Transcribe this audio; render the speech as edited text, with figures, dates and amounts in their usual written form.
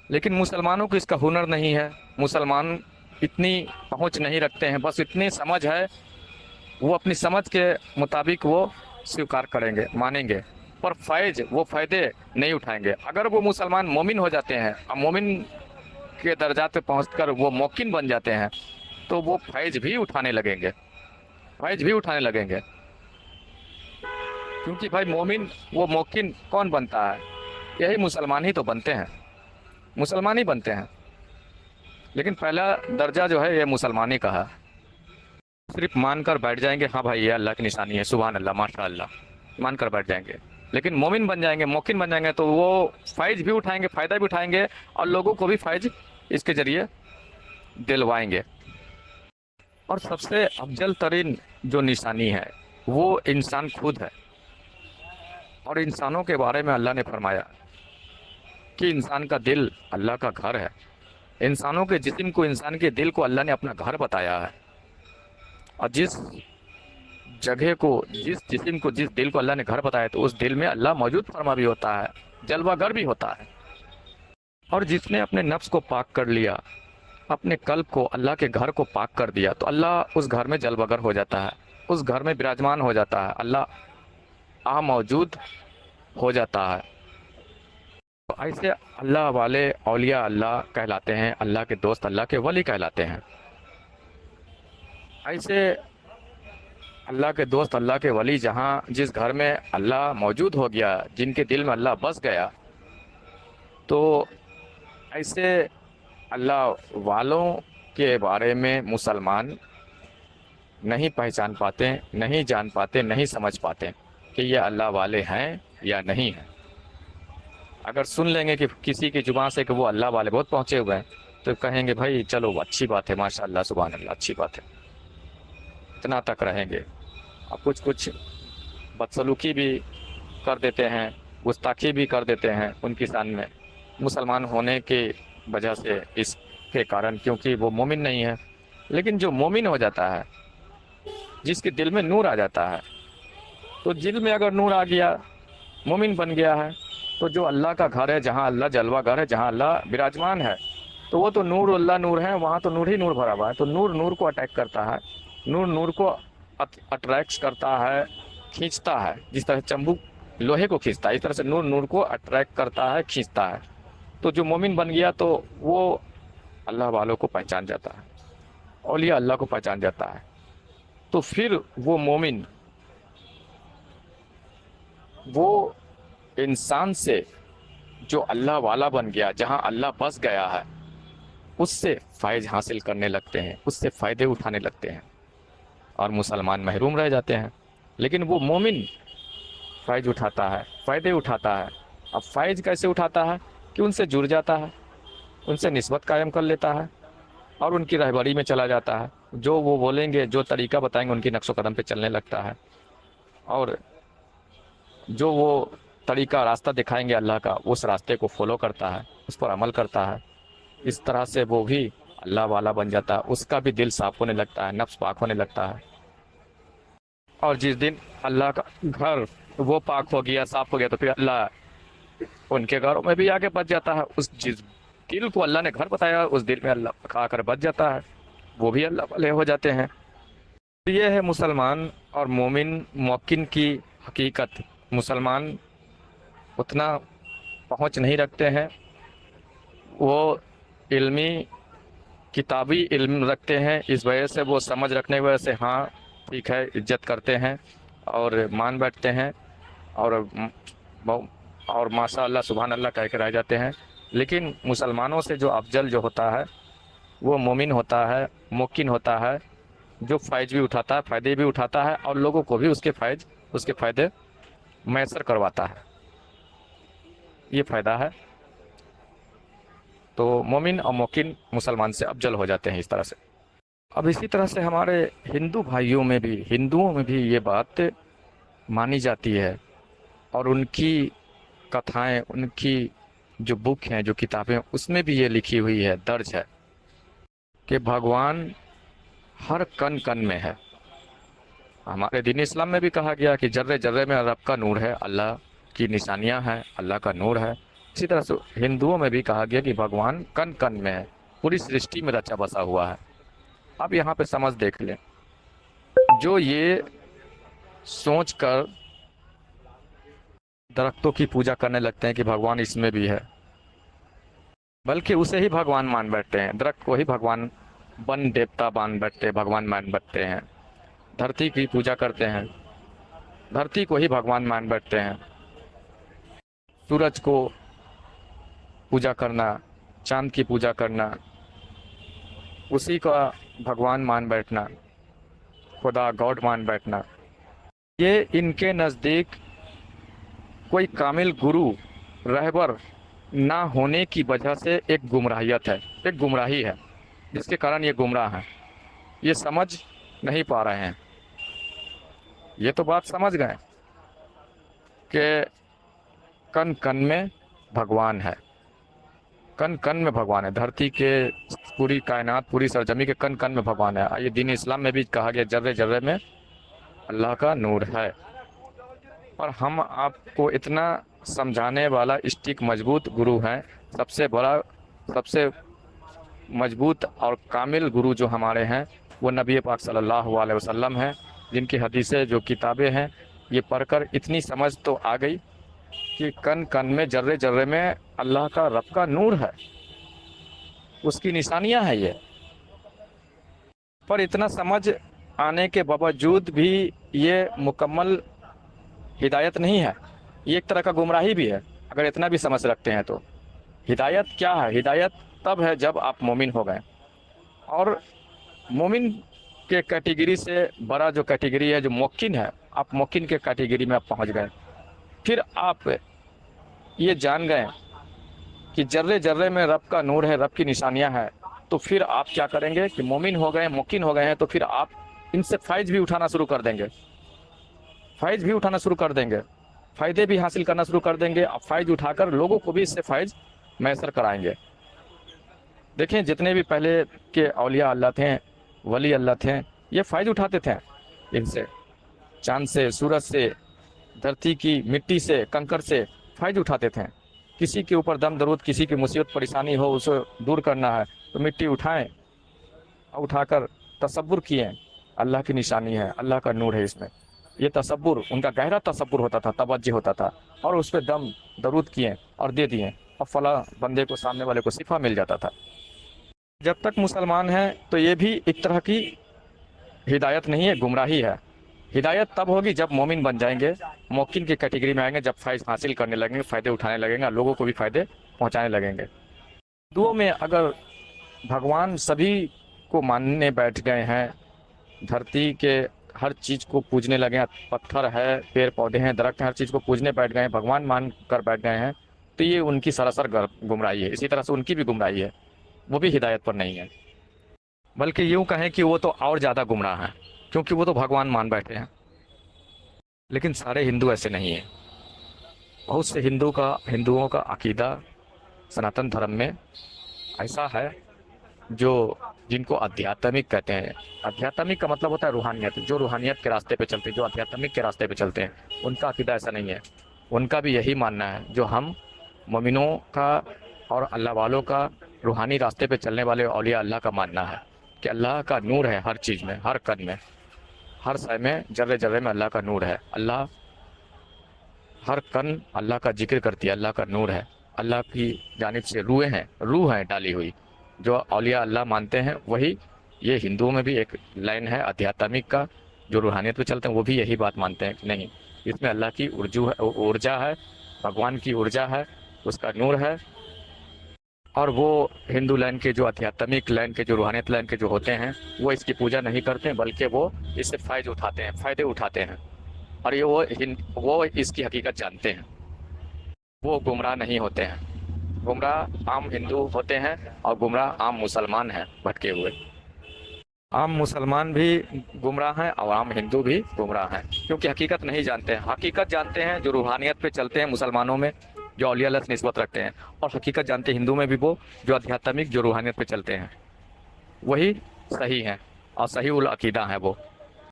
لیکن مسلمانوں کو اس کا ہنر نہیں ہے، مسلمان اتنی پہنچ نہیں رکھتے ہیں، بس اتنی سمجھ ہے، وہ اپنی سمجھ کے مطابق وہ سویکار کریں گے، مانیں گے، پر فیض وہ فائدے نہیں اٹھائیں گے۔ اگر وہ مسلمان مومن ہو جاتے ہیں اور مومن کے درجات پہ پہنچ کر وہ موقن بن جاتے ہیں تو وہ فیض بھی اٹھانے لگیں گے، فیض بھی اٹھانے لگیں گے، کیونکہ بھائی مومن وہ موقن کون بنتا ہے؟ یہی مسلمان ہی تو بنتے ہیں، مسلمان ہی بنتے ہیں، لیکن پہلا درجہ جو ہے یہ مسلمانی کا ہے۔ صرف مان کر بیٹھ جائیں گے، ہاں بھائی یہ اللہ کی نشانی ہے، سبحان اللہ، ماشاء اللہ، مان کر بیٹھ جائیں گے، لیکن مومن بن جائیں گے، موقن بن جائیں گے تو وہ فیض بھی اٹھائیں گے، فائدہ بھی اٹھائیں گے، اور لوگوں کو بھی فیض اس کے ذریعے دلوائیں گے۔ اور سب سے افضل ترین جو نشانی ہے وہ انسان خود ہے۔ اور انسانوں کے بارے میں اللہ نے فرمایا کہ انسان کا دل اللہ کا گھر ہے، انسانوں کے جسم کو، انسان کے دل کو اللہ نے اپنا گھر بتایا ہے، اور جس جگہ کو، جس جسم کو، جس دل کو اللہ نے گھر بتایا تو اس دل میں اللہ موجود فرما بھی ہوتا ہے، جلوہ گر بھی ہوتا ہے۔ اور جس نے اپنے نفس کو پاک کر لیا، اپنے قلب کو، اللہ کے گھر کو پاک کر دیا تو اللہ اس گھر میں جلوہ گر ہو جاتا ہے، اس گھر میں براجمان ہو جاتا ہے، اللہ موجود ہو جاتا ہے۔ تو ایسے اللہ والے اولیاء اللہ کہلاتے ہیں، اللہ کے دوست اللہ کے ولی کہلاتے ہیں۔ ایسے اللہ کے دوست اللہ کے ولی جہاں جس گھر میں اللہ موجود ہو گیا، جن کے دل میں اللہ بس گیا، تو ایسے اللہ والوں کے بارے میں مسلمان نہیں پہچان پاتے، نہیں جان پاتے، نہیں سمجھ پاتے کہ یہ اللہ والے ہیں یا نہیں ہیں۔ اگر سن لیں گے کہ کسی کی زبان سے کہ وہ اللہ والے بہت پہنچے ہوئے ہیں تو کہیں گے بھائی چلو اچھی بات ہے، ماشاء اللہ، سبحان اللہ، اچھی بات ہے، اتنا تک رہیں گے۔ اب کچھ بدسلوکی بھی کر دیتے ہیں، گستاخی بھی کر دیتے ہیں ان کی شان میں، مسلمان ہونے کی وجہ سے، اس کے کارن، کیونکہ وہ مومن نہیں ہے۔ لیکن جو مومن ہو جاتا ہے، جس کے دل میں نور آ جاتا ہے، تو دل میں اگر نور آ گیا، مومن بن گیا ہے، تو جو اللہ کا گھر ہے، جہاں اللہ جلوہ گھر ہے، جہاں اللہ براجمان ہے، تو وہ تو نور اللہ نور ہے، وہاں تو نور ہی نور بھرا ہوا ہے، تو نور نور کو اٹیک کرتا ہے، نور نور کو اٹریکٹ کرتا ہے، کھینچتا ہے، جس طرح چمبک لوہے کو کھینچتا ہے، اس طرح سے نور نور کو اٹریکٹ کرتا ہے، کھینچتا ہے۔ تو جو مومن بن گیا تو وہ اللہ والوں کو پہچان جاتا ہے، اولیاء اللہ کو پہچان جاتا ہے، تو پھر وہ مومن وہ انسان سے جو اللہ والا بن گیا، جہاں اللہ بس گیا ہے، اس سے فائز حاصل کرنے لگتے ہیں، اس سے فائدے اٹھانے لگتے ہیں، اور مسلمان محروم رہ جاتے ہیں۔ لیکن وہ مومن فائز اٹھاتا ہے، فائدے اٹھاتا ہے۔ اب فائز کیسے اٹھاتا ہے؟ کہ ان سے جڑ جاتا ہے، ان سے نسبت قائم کر لیتا ہے، اور ان کی رہبری میں چلا جاتا ہے، جو وہ بولیں گے، جو طریقہ بتائیں گے، ان کی نقش و قدم پہ چلنے لگتا ہے، اور جو وہ طریقہ، راستہ دکھائیں گے اللہ کا، اس راستے کو فالو کرتا ہے، اس پر عمل کرتا ہے۔ اس طرح سے وہ بھی اللہ والا بن جاتا ہے، اس کا بھی دل صاف ہونے لگتا ہے، نفس پاک ہونے لگتا ہے۔ اور جس دن اللہ کا گھر وہ پاک ہو گیا، صاف ہو گیا، تو پھر اللہ ان کے گھروں میں بھی آگے بچ جاتا ہے، اس جس دل کو اللہ نے گھر بتایا اس دل میں اللہ آ کر بچ جاتا ہے، وہ بھی اللہ والے ہو جاتے ہیں۔ یہ ہے مسلمان اور مومن موقن کی حقیقت۔ مسلمان اتنا پہنچ نہیں رکھتے ہیں، وہ علمی کتابی علم رکھتے ہیں، اس وجہ سے وہ سمجھ رکھنے کی وجہ سے ہاں ٹھیک ہے، عزت کرتے ہیں اور مان بیٹھتے ہیں، اور اور ماشاء اللہ، سبحان اللہ کہہ کے رہ جاتے ہیں۔ لیکن مسلمانوں سے جو افضل جو ہوتا ہے وہ مومن ہوتا ہے، موقن ہوتا ہے، جو فائز بھی اٹھاتا ہے، فائدے بھی اٹھاتا ہے، اور لوگوں کو بھی اس کے فائز، اس کے فائدے میسر کرواتا ہے۔ یہ فائدہ ہے۔ تو مومن اور موقن مسلمان سے افضل ہو جاتے ہیں اس طرح سے۔ اب اسی طرح سے ہمارے ہندو بھائیوں میں بھی، ہندوؤں میں بھی یہ بات مانی جاتی ہے، اور ان کی کتھائیں، ان کی جو بک ہیں، جو کتابیں، اس میں بھی یہ لکھی ہوئی ہے، درج ہے کہ بھگوان ہر کن کن میں ہے۔ ہمارے دین اسلام میں بھی کہا گیا کہ ذرے ذرے میں رب کا نور ہے، اللہ کی نشانیاں ہیں، اللہ کا نور ہے، इसी तरह से हिंदुओं में भी कहा गया कि भगवान कण कण में है, पूरी सृष्टि में रचा बसा हुआ है। अब यहाँ पे समझ देख लें, जो ये सोच कर दरख्तों की पूजा करने लगते हैं कि भगवान इसमें भी है, बल्कि उसे ही भगवान मान बैठते हैं, दरख्त को ही भगवान वन देवता मान बैठते हैं, भगवान मान बैठते हैं। धरती की पूजा करते हैं, धरती को ही भगवान मान बैठते हैं। सूरज को पूजा करना, चांद की पूजा करना, उसी का भगवान मान बैठना, खुदा गॉड मान बैठना, ये इनके नज़दीक कोई कामिल गुरु रहबर ना होने की वजह से एक गुमराहियत है, एक गुमराही है, जिसके कारण ये गुमराह हैं। ये समझ नहीं पा रहे हैं। ये तो बात समझ गए कि कण कण में भगवान है, कण कण में भगवान है, धरती के पूरी कायनात, पूरी सरजमी के कण कण में भगवान है। ये दीन इस्लाम में भी कहा गया जर्रे जर्रे में अल्लाह का नूर है। और हम आपको इतना समझाने वाला स्टिक मजबूत गुरु हैं, सबसे बड़ा, सबसे मजबूत और कामिल गुरु जो हमारे हैं वो नबी पाक सल्लल्लाहु अलैहि वसल्लम हैं, जिनकी हदीसें, जो किताबें हैं, ये पढ़कर इतनी समझ तो आ गई कि कण कण में, जर्रे जर्रे में अल्लाह का, रब का नूर है, उसकी निशानियां हैं ये। पर इतना समझ आने के बावजूद भी ये मुकम्मल हिदायत नहीं है, ये एक तरह का गुमराही भी है। अगर इतना भी समझ रखते हैं तो हिदायत क्या है? हिदायत तब है जब आप मोमिन हो गए, और मोमिन के कैटेगरी से बड़ा जो कैटेगरी है, जो मोकिन है, आप मोकिन के कैटेगरी में आप पहुंच गए। फिर आप ये जान गए कि जर्रे जर्रे में रब का नूर है, रब की निशानियां हैं, तो फिर आप क्या करेंगे कि मोमिन हो गए, मोकिन हो गए हैं, तो फिर आप इनसे फ़ैज़ भी उठाना शुरू कर देंगे, फ़ैज़ भी उठाना शुरू कर देंगे, फ़ायदे भी हासिल करना शुरू कर देंगे। अब फ़ैज़ उठाकर लोगों को भी इससे फ़ैज़ मैसर कराएंगे। देखें, जितने भी पहले के औलिया अल्लाह थे, वली अल्लाह थे, ये फ़ैज़ उठाते थे इनसे, चाँद से, सूरज से, धरती की मिट्टी से, कंकड़ से फ़ैज़ उठाते थे। किसी के ऊपर दम दरूद, किसी की मुसीबत परेशानी हो, उसे दूर करना है तो मिट्टी उठाएं, और उठाकर तसब्बुर किए, अल्लाह की निशानी है, अल्लाह का नूर है इसमें। ये तसब्बुर, उनका गहरा तसब्बुर होता था, तवज्जो होता था, और उस पर दम दरूद किए और दे दिए, और फला बंदे को, सामने वाले को शिफा मिल जाता था। जब तक मुसलमान हैं तो ये भी एक तरह की हिदायत नहीं है, गुमराही है। हिदायत तब होगी जब मोमिन बन जाएंगे, मोकिन की कैटेगरी में आएंगे, जब फ़ैज़ हासिल करने लगेंगे, फ़ायदे उठाने लगेंगे, लोगों को भी फ़ायदे पहुंचाने लगेंगे। हिंदुओं में अगर भगवान सभी को मानने बैठ गए हैं, धरती के हर चीज़ को पूजने लगे हैं, पत्थर है, पेड़ पौधे हैं, दरख्त हैं, हर चीज़ को पूजने बैठ गए हैं, भगवान मान कर बैठ गए हैं, तो ये उनकी सरासर गुमराही है। इसी तरह से उनकी भी गुमराही है, वो भी हिदायत पर नहीं है, बल्कि यूँ कहें कि वो तो और ज़्यादा गुमराह हैं, क्योंकि वो तो भगवान मान बैठे हैं। लेकिन सारे हिंदू ऐसे नहीं हैं। बहुत से हिंदुओं का अकीदा सनातन धर्म में ऐसा है जो, जिनको आध्यात्मिक कहते हैं। आध्यात्मिक का मतलब होता है रूहानियत, जो रूहानियत के रास्ते पे चलते हैं, जो आध्यात्मिक के रास्ते पे चलते हैं, उनका अकीदा ऐसा नहीं है। उनका भी यही मानना है जो हम मोमिनों का और अल्लाह वालों का, रूहानी रास्ते पे चलने वाले औलिया अल्लाह का मानना है कि अल्लाह का नूर है हर चीज़ में, हर कण में, हर शय में, जर्रे जर्रे में अल्लाह का नूर है। अल्लाह हर कण अल्लाह का जिक्र करती है, अल्लाह का नूर है, अल्लाह की जानिब से रूह है डाली हुई। जो औलिया अल्लाह मानते हैं वही, ये हिंदुओं में भी एक लाइन है आध्यात्मिक का, जो रूहानियत पे चलते हैं वो भी यही बात मानते हैं कि नहीं, इसमें अल्लाह की ऊर्जा है, भगवान की ऊर्जा है, उसका नूर है। और वो हिंदू लाइन के, जो आध्यात्मिक लाइन के, जो रूहानियत लाइन के जो होते हैं, वो इसकी पूजा नहीं करते, बल्कि वो इससे फ़ायदे उठाते हैं, और ये वो इसकी हकीकत जानते हैं। वो गुमराह नहीं होते हैं। गुमराह आम हिंदू होते हैं, और गुमराह आम मुसलमान हैं भटके हुए। आम मुसलमान भी गुमराह हैं और आम हिंदू भी गुमराह हैं, क्योंकि हकीकत नहीं जानते हैं। हकीकत जानते हैं जो रूहानियत पे चलते हैं मुसलमानों में, जो औलिया अल्लाह से निस्बत रखते हैं, और हकीकत जानते हैं हिंदू में भी वो जो आध्यात्मिक, जो रूहानियत पे चलते हैं, वही सही हैं और सही उल अकीदा हैं वो।